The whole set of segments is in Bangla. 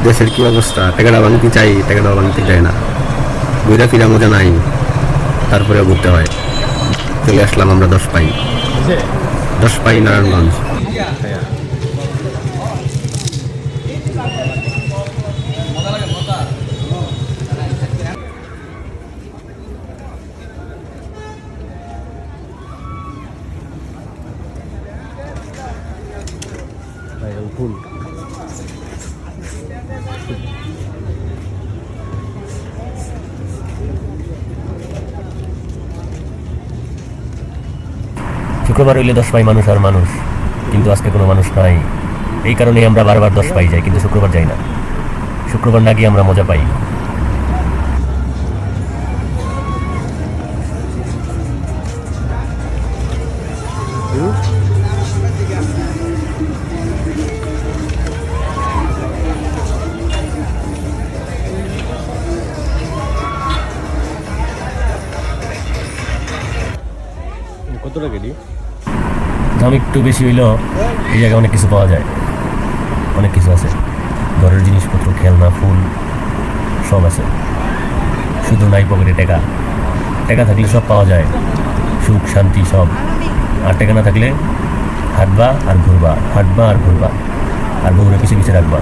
দেশের কি অবস্থা, টাকাটা ভাঙতে চাই, টাকাটা ভাঙতে চায় না, ঘুরে ফিরা মজা নাই, তারপরেও ঘুরতে হয়। চলে আসলাম আমরা 10 পাই, 10 পাই নারায়ণগঞ্জ। ফুল শুক্রবার হইলে 10 পাই মানুষ আর মানুষ, কিন্তু আজকে কোনো মানুষ নাই। এই কারণেই আমরা বারবার 10 পাই যাই, কিন্তু শুক্রবার যাই না। শুক্রবার না গিয়ে আমরা মজা পাই। কত টাকা দিই? দাম একটু বেশি হইলেও এই জায়গায় অনেক কিছু পাওয়া যায়, অনেক কিছু আছে। ঘরের জিনিসপত্র, খেলনা, ফুল সব আছে। শুধু নাই পকেটে টাকা। টাকা থাকলে সব পাওয়া যায়, সুখ শান্তি সব। আর টাকা না থাকলে হাঁটবা আর ঘুরবা, হাঁটবা আর ঘুরবা, আর বউরে পিছিয়ে পিছিয়ে রাখবা।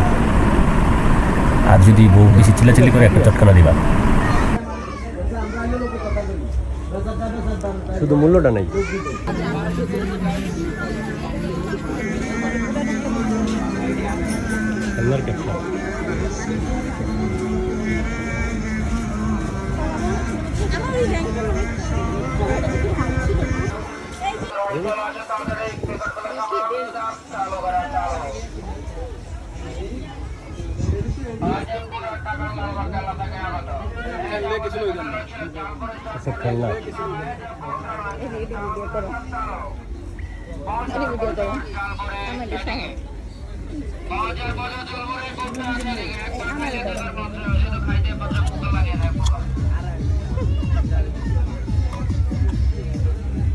আর যদি বউ বেশি চিল্লাচিল্লি করে, একটা চটকানা দিবা। শুধু মূল্যটা নাই। আচ্ছা, খেলনা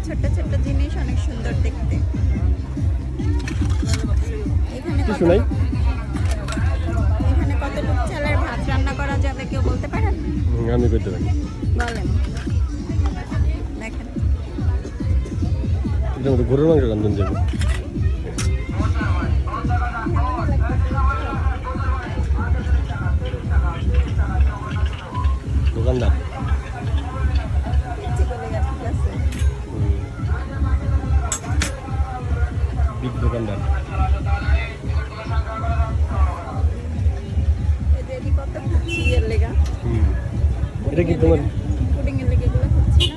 ছোট্ট ছোট্ট জিনিস অনেক সুন্দর দেখতে। এখানে কতটুকু চালের ভাত রান্না করা যাবে কেউ বলতে পারেন? আমি করতে পারি। বলেন, দেখেন। এটা মতো গরুর মাংস রান্ধন যাবে। দোকানদার বিগ দোকানদার। এটা কি তোমার পুডিং এর লেগে গুলো হচ্ছে না?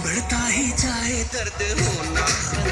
बढ़ता ही जाए दर्द होना